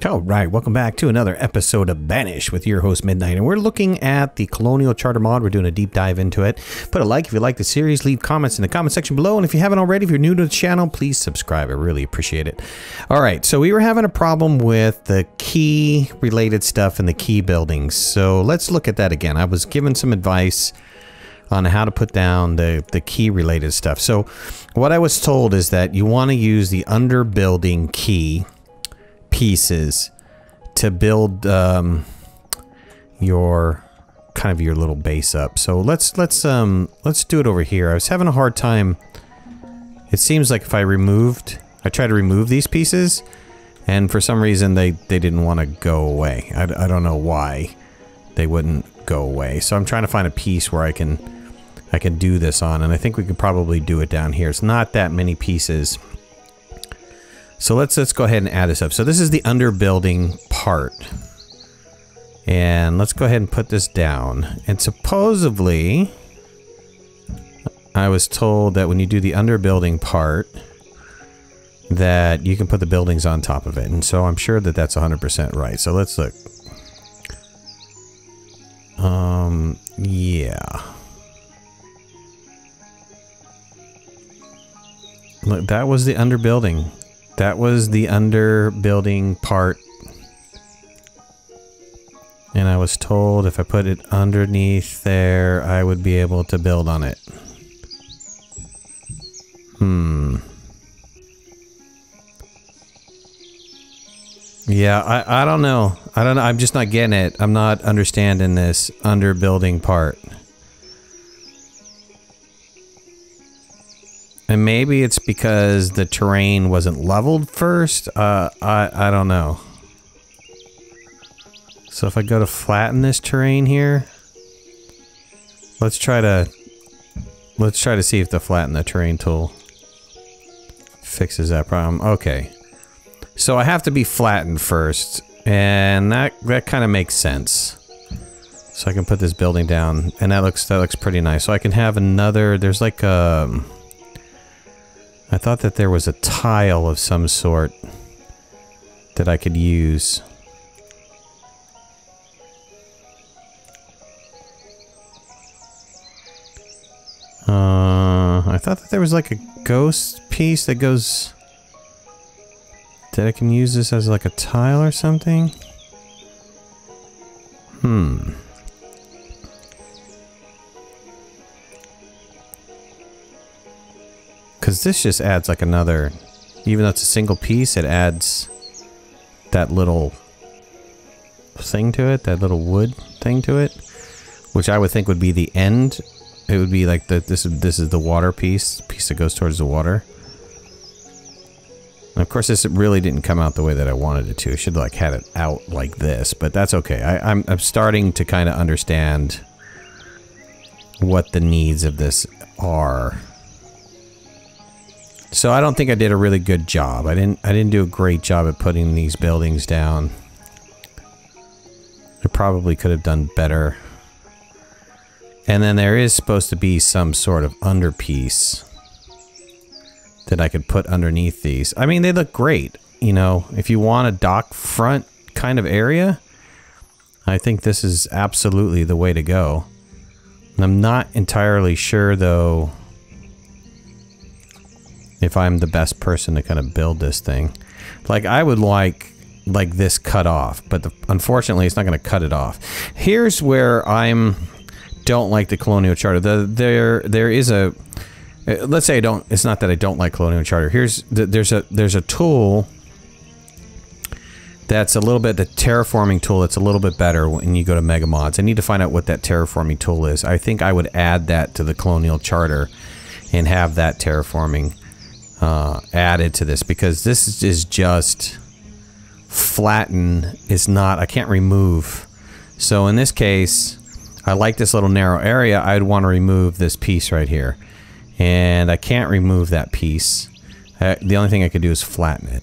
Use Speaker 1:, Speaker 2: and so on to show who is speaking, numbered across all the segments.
Speaker 1: All right, welcome back to another episode of Banished with your host Midnight, and we're looking at the Colonial Charter mod. We're doing a deep dive into it. Put a like if you like the series, leave comments in the comment section below, and if you haven't already, if you're new to the channel, please subscribe. I really appreciate it. All right, so we were having a problem with the key related stuff in the key buildings, so let's look at that again. I was given some advice on how to put down the key related stuff. So what I was told is that you want to use the underbuilding key pieces to build your your little base up. So let's do it over here. I was having a hard time. It seems like if I try to remove these pieces, and for some reason they didn't want to go away. I don't know why they wouldn't go away. So I'm trying to find a piece where I can do this on, and I think we could probably do it down here. It's not that many pieces. So let's go ahead and add this up. So this is the underbuilding part. And let's go ahead and put this down. And supposedly, I was told that when you do the underbuilding part, that you can put the buildings on top of it. And so I'm sure that that's 100% right. So let's look. Yeah. Look, that was the underbuilding. That was the underbuilding part. And I was told if I put it underneath there, I would be able to build on it. Yeah, I don't know. I don't know. I'm just not getting it. I'm not understanding this underbuilding part. And maybe it's because the terrain wasn't leveled first. I don't know. So if I go to flatten this terrain here, let's try to see if the flatten the terrain tool fixes that problem. Okay. So I have to be flattened first, and that kind of makes sense. So I can put this building down, and that looks pretty nice. So I can have another. There's like a. I thought that there was a tile of some sort that I could use. I thought that there was like a ghost piece that goes... That I can use this as like a tile or something? Because this just adds like another, even though it's a single piece, it adds that little thing to it, that little wood thing to it, which I would think would be the end. It would be like this is the water piece that goes towards the water. And of course, this really didn't come out the way that I wanted it to. I should like had it out like this, but that's okay. I'm starting to kind of understand what the needs of this are. So I don't think I did a really good job. I didn't do a great job at putting these buildings down. I probably could have done better. And then there is supposed to be some sort of underpiece that I could put underneath these. I mean, they look great. You know, if you want a dock front kind of area, I think this is absolutely the way to go. I'm not entirely sure though if I'm the best person to kind of build this thing. Like, I would like this cut off, but unfortunately it's not going to cut it off. Here's where don't like the Colonial Charter. There is a, let's say it's not that I don't like Colonial Charter. There's a tool that's a little bit, the terraforming tool, that's a little bit better when you go to MegaMods. I need to find out what that terraforming tool is. I think I would add that to the Colonial Charter and have that terraforming added to this, because this is just flatten. Is not, I can't remove. So in this case, I like this little narrow area. I'd want to remove this piece right here, and I can't remove that piece. The only thing I could do is flatten it.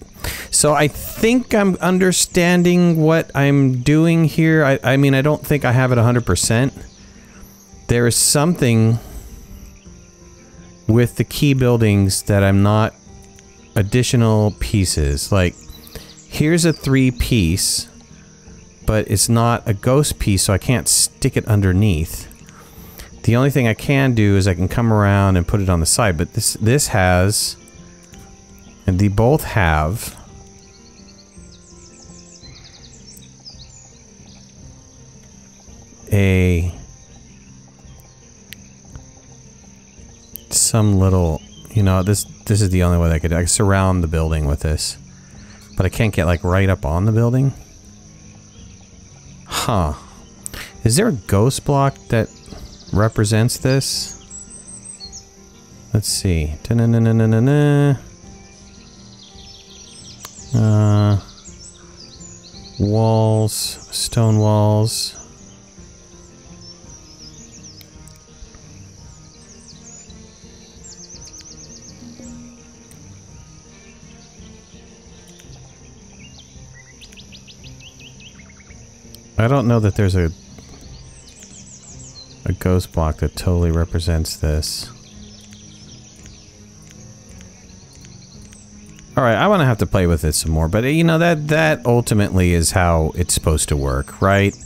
Speaker 1: So I think I'm understanding what I'm doing here. I mean, I don't think I have it 100%. There is something with the key buildings that I'm not, additional pieces. Like here's a 3-piece, but it's not a ghost piece, so I can't stick it underneath. The only thing I can do is I can come around and put it on the side, but this has, and they both have some little, you know, this is the only way I could surround the building with this, but I can't get like right up on the building. Huh. Is there a ghost block that represents this? Let's see. Walls, stone walls. I don't know that there's a ghost block that totally represents this. Alright, I want to have to play with it some more, but you know, that ultimately is how it's supposed to work, right?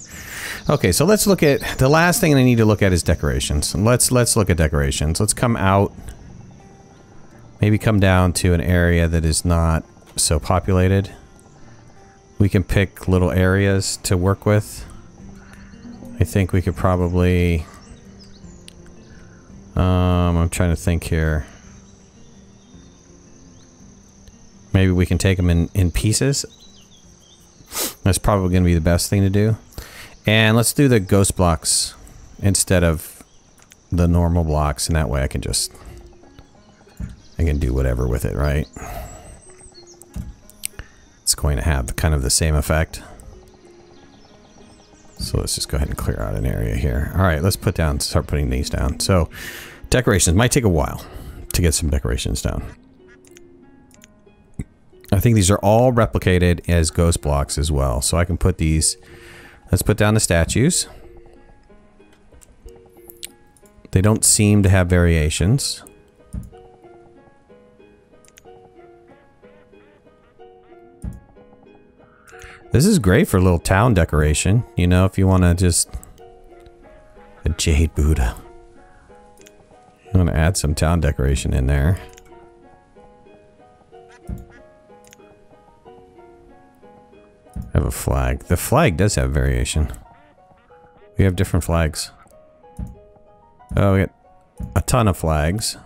Speaker 1: Okay, so let's look at, the last thing I need to look at is decorations. Let's look at decorations. Let's come out, maybe come down to an area that is not so populated. We can pick little areas to work with. I think we could probably... I'm trying to think here. Maybe we can take them in pieces. That's probably going to be the best thing to do. And let's do the ghost blocks instead of the normal blocks, and that way I can do whatever with it, right? It's going to have kind of the same effect. So let's just go ahead and clear out an area here. All right, let's start putting these down. So decorations might take a while to get some decorations down. I think these are all replicated as ghost blocks as well. So I can put these, let's put down the statues. They don't seem to have variations. This is great for a little town decoration, you know, if you want to just... A jade Buddha. You want to add some town decoration in there. I have a flag. The flag does have variation. We have different flags. Oh, we got a ton of flags.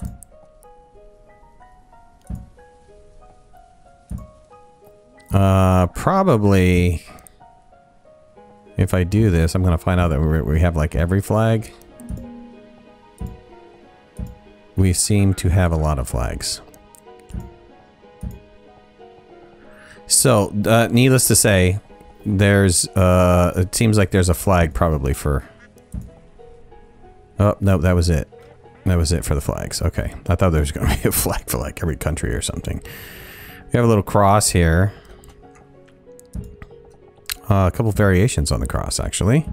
Speaker 1: Probably, if I do this, I'm going to find out that we have like every flag. We seem to have a lot of flags. So, needless to say, there's, it seems like there's a flag probably for... Oh, no, that was it. That was it for the flags. Okay. I thought there was going to be a flag for like every country or something. We have a little cross here. A couple variations on the cross, actually.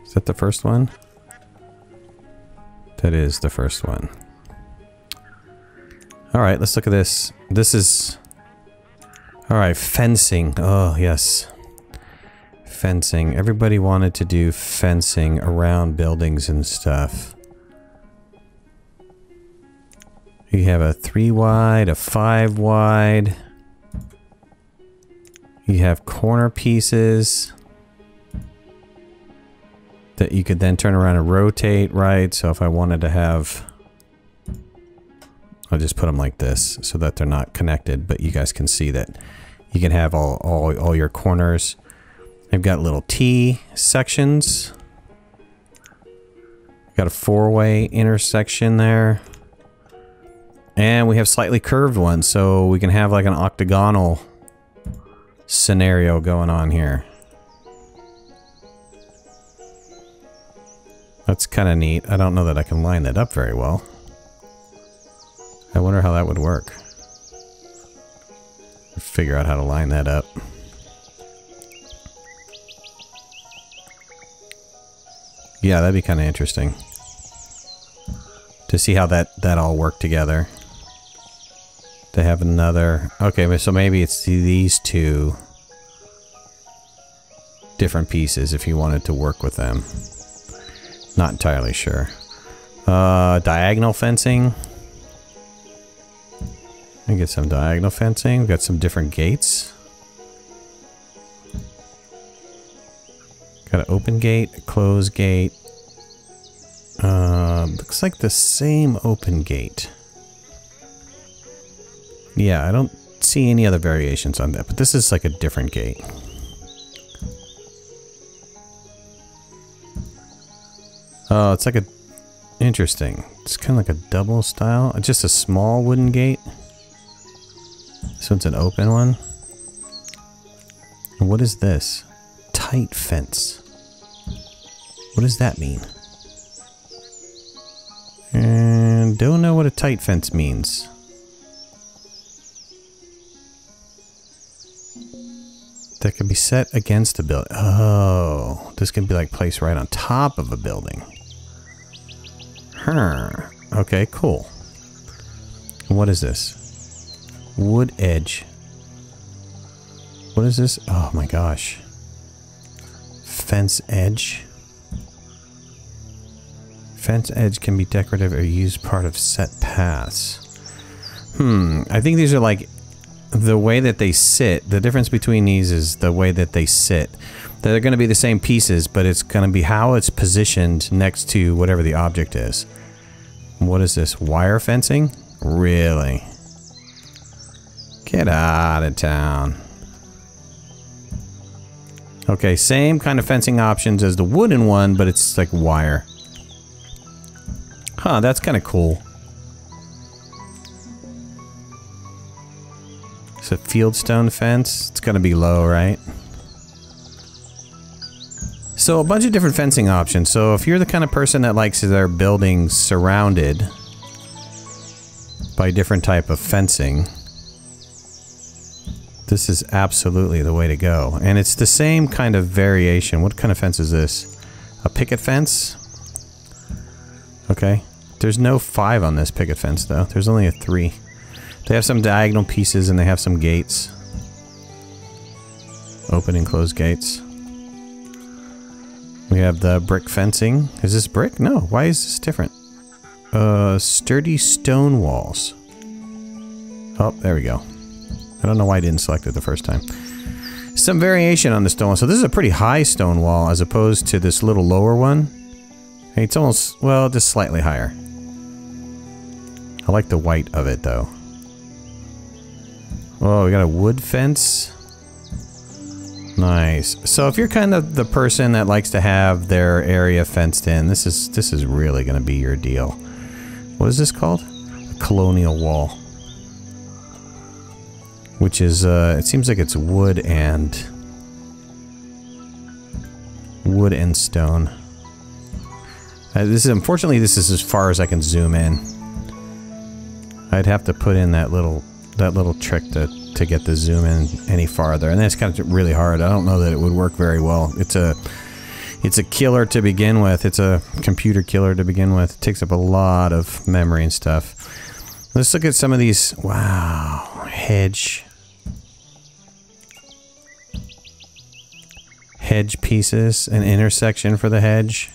Speaker 1: Is that the first one? That is the first one. Alright, let's look at this. This is... Alright, fencing. Oh, yes. Fencing. Everybody wanted to do fencing around buildings and stuff. You have a 3 wide, a 5 wide. You have corner pieces that you could then turn around and rotate, right? So if I wanted to have... I'll just put them like this so that they're not connected, but you guys can see that you can have all your corners. I've got little T sections. Got a 4-way intersection there. And we have slightly curved ones, so we can have like an octagonal scenario going on here. That's kind of neat. I don't know that I can line that up very well. I wonder how that would work. Figure out how to line that up. Yeah, that'd be kind of interesting to see how that all worked together. They have another... Okay, so maybe it's these two different pieces if you wanted to work with them. Not entirely sure. Diagonal fencing. Let me get some diagonal fencing. We've got some different gates. Got an open gate, a closed gate. Looks like the same open gate. Yeah, I don't see any other variations on that, but this is like a different gate. Oh, it's like a... Interesting. It's kind of like a double style. Just a small wooden gate. This one's an open one. And what is this? Tight fence. What does that mean? And don't know what a tight fence means. That can be set against a building. Oh, this can be like placed right on top of a building. Huh. Okay, cool. What is this? Wood edge. What is this? Oh my gosh. Fence edge. Fence edge can be decorative or used part of set paths. I think these are like the way that they sit. The difference between these is the way that they sit. They're going to be the same pieces, but it's going to be how it's positioned next to whatever the object is. What is this? Wire fencing? Really? Get out of town. Okay, same kind of fencing options as the wooden one, but it's like wire. Huh, that's kind of cool. It's a fieldstone fence. It's gonna be low, right? So a bunch of different fencing options. So if you're the kind of person that likes their buildings surrounded by different type of fencing, this is absolutely the way to go. And it's the same kind of variation. What kind of fence is this? A picket fence? Okay. There's no 5 on this picket fence though. There's only a 3. They have some diagonal pieces and they have some gates. Open and closed gates. We have the brick fencing. Is this brick? No. Why is this different? Sturdy stone walls. Oh, there we go. I don't know why I didn't select it the first time. Some variation on the stone wall. So this is a pretty high stone wall as opposed to this little lower one. It's almost, well, just slightly higher. I like the white of it though. Oh, we got a wood fence. Nice. So if you're kind of the person that likes to have their area fenced in, this is really going to be your deal. What is this called? A colonial wall. Which is, it seems like it's wood and stone. Unfortunately, this is as far as I can zoom in. I'd have to put in that little trick to get the zoom in any farther, and that's kind of really hard. I don't know that it would work very well. It's a killer to begin with. It's a computer killer to begin with. It takes up a lot of memory and stuff. Let's look at some of these. Wow, hedge pieces, an intersection for the hedge,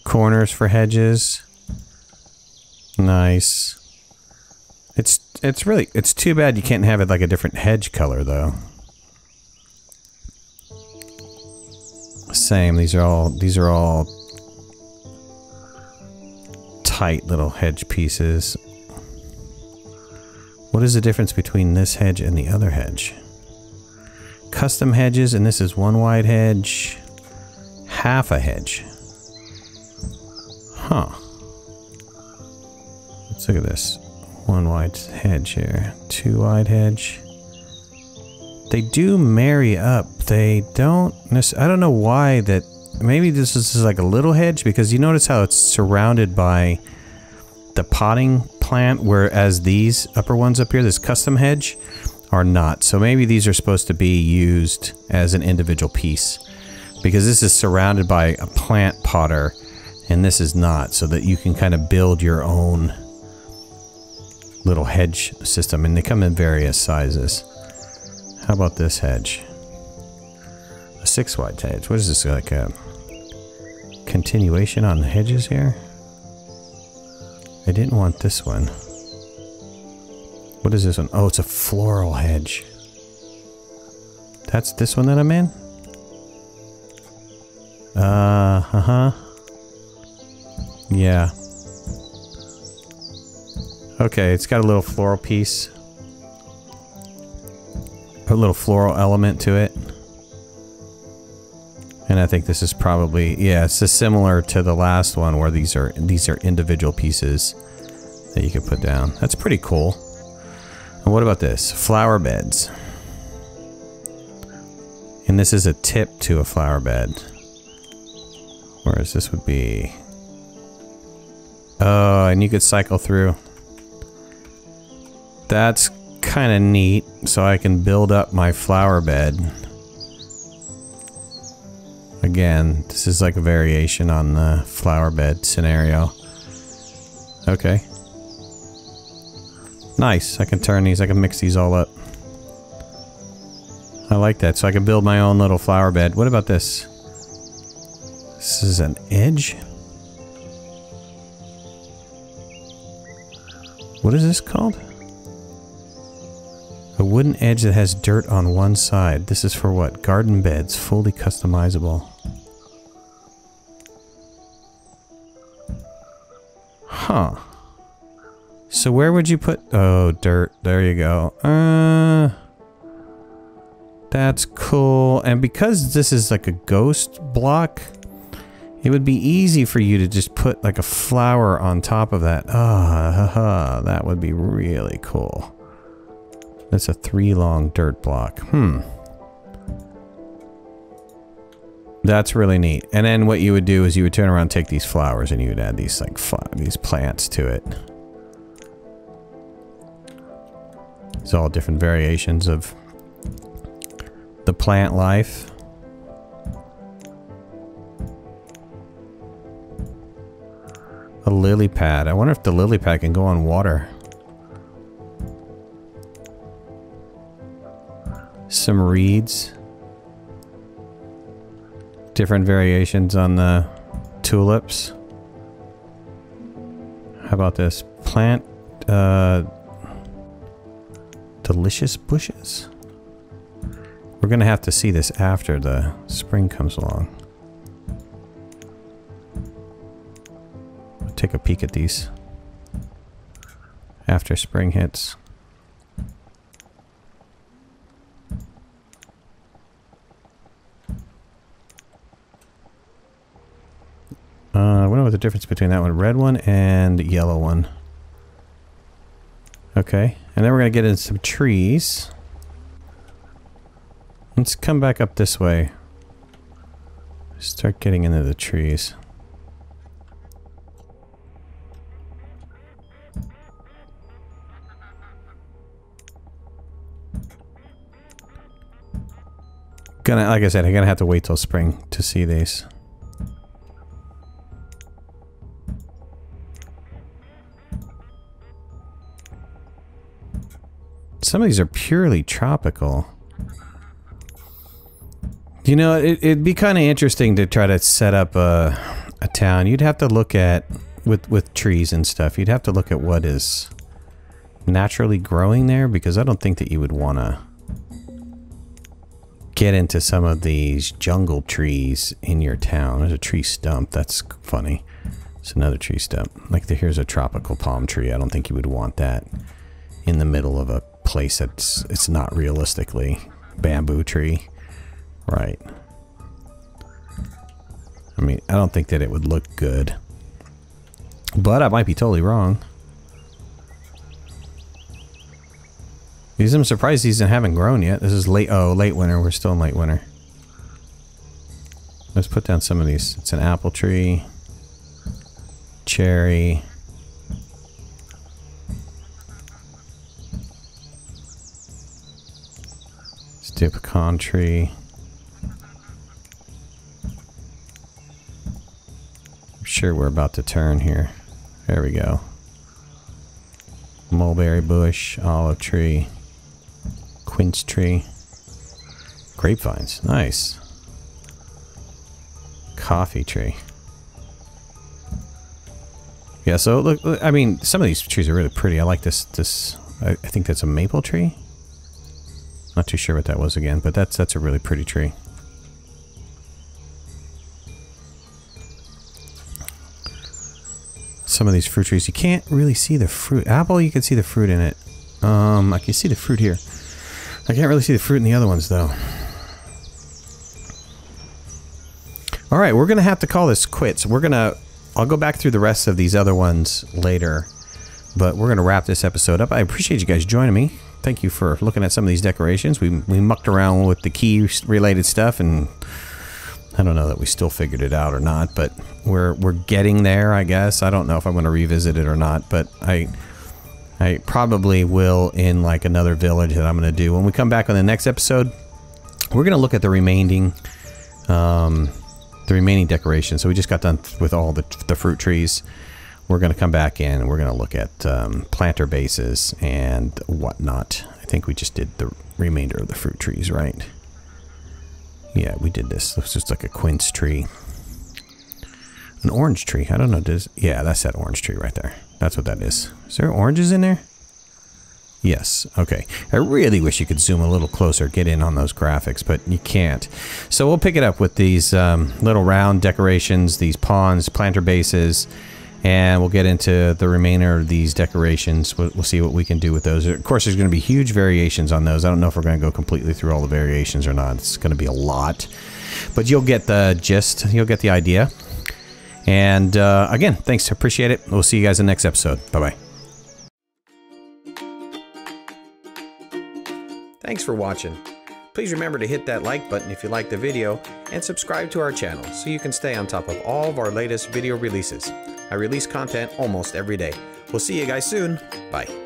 Speaker 1: corners for hedges. Nice. It's too bad you can't have it like a different hedge color though. Same, these are all tight little hedge pieces. What is the difference between this hedge and the other hedge? Custom hedges, and this is one wide hedge, half a hedge. Huh. Let's look at this. One wide hedge here, 2 wide hedge. They do marry up. They don't I don't know why that. Maybe this is like a little hedge, because you notice how it's surrounded by the potting plant, whereas these upper ones up here, this custom hedge, are not. So maybe these are supposed to be used as an individual piece, because this is surrounded by a plant potter and this is not, so that you can kind of build your own little hedge system, and they come in various sizes. How about this hedge? A 6 wide hedge. What is this, like a continuation on the hedges here? I didn't want this one. What is this one? Oh, it's a floral hedge. That's this one that I'm in? Yeah. Okay, it's got a little floral piece. A little floral element to it. And I think this is probably, yeah, it's just similar to the last one where these are individual pieces that you can put down. That's pretty cool. And what about this? Flower beds. And this is a tip to a flower bed. Whereas this would be... Oh, and you could cycle through. That's kind of neat. So I can build up my flower bed. Again, this is like a variation on the flower bed scenario. Okay. Nice. I can turn these. I can mix these all up. I like that. So I can build my own little flower bed. What about this? This is an edge? What is this called? A wooden edge that has dirt on one side. This is for what? Garden beds. Fully customizable. Huh. So where would you put... Oh, dirt. There you go. That's cool. And because this is like a ghost block, it would be easy for you to just put like a flower on top of that. That would be really cool. That's a 3 long dirt block. That's really neat. And then what you would do is you would turn around, take these flowers, and you would add these like these plants to it. It's all different variations of the plant life. A lily pad. I wonder if the lily pad can go on water. Some reeds. Different variations on the tulips. How about this? Plant delicious bushes. We're gonna have to see this after the spring comes along. I'll take a peek at these after spring hits. I wonder what the difference between that one, red one and yellow one. Okay, and then we're gonna get into some trees. Let's come back up this way. Start getting into the trees. Like I said, I'm gonna have to wait till spring to see these. Some of these are purely tropical. You know, it'd be kind of interesting to try to set up a town. You'd have to look at, with trees and stuff, you'd have to look at what is naturally growing there, because I don't think that you would want to get into some of these jungle trees in your town. There's a tree stump. That's funny. It's another tree stump. Like here's a tropical palm tree. I don't think you would want that in the middle of a place it's not realistically bamboo tree. Right. I mean, I don't think that it would look good. But I might be totally wrong. These, I'm surprised these haven't grown yet. This is late winter. We're still in late winter. Let's put down some of these. It's an apple tree. Cherry. Let's do a pecan tree. I'm sure we're about to turn here. There we go. Mulberry bush, olive tree, quince tree, grapevines. Nice. Coffee tree. Yeah, so look, I mean, some of these trees are really pretty. I like this. I think that's a maple tree. Not too sure what that was again, but that's a really pretty tree. Some of these fruit trees, you can't really see the fruit. Apple, you can see the fruit in it. I can see the fruit here. I can't really see the fruit in the other ones, though. All right, we're gonna have to call this quits. I'll go back through the rest of these other ones later, but we're gonna wrap this episode up. I appreciate you guys joining me. Thank you for looking at some of these decorations. We mucked around with the key related stuff, and I don't know that we still figured it out or not, but we're getting there, I guess. I don't know if I'm gonna revisit it or not, but I probably will in like another village that I'm gonna do. When we come back on the next episode, we're gonna look at the remaining decorations. So we just got done with all the fruit trees. We're going to come back in and we're going to look at planter bases and whatnot. I think we just did the remainder of the fruit trees, right? Yeah, we did this. This is like a quince tree. An orange tree. I don't know. Yeah, that's that orange tree right there. That's what that is. Is there oranges in there? Yes. Okay. I really wish you could zoom a little closer, get in on those graphics, but you can't. So we'll pick it up with these little round decorations, these pawns, planter bases, and we'll get into the remainder of these decorations. We'll see what we can do with those. Of course, there's going to be huge variations on those. I don't know if we're going to go completely through all the variations or not. It's going to be a lot, but you'll get the gist. You'll get the idea. And again, thanks. Appreciate it. We'll see you guys in the next episode. Bye-bye. Thanks for watching. Please remember to hit that like button if you liked the video and subscribe to our channel so you can stay on top of all of our latest video releases. I release content almost every day. We'll see you guys soon. Bye.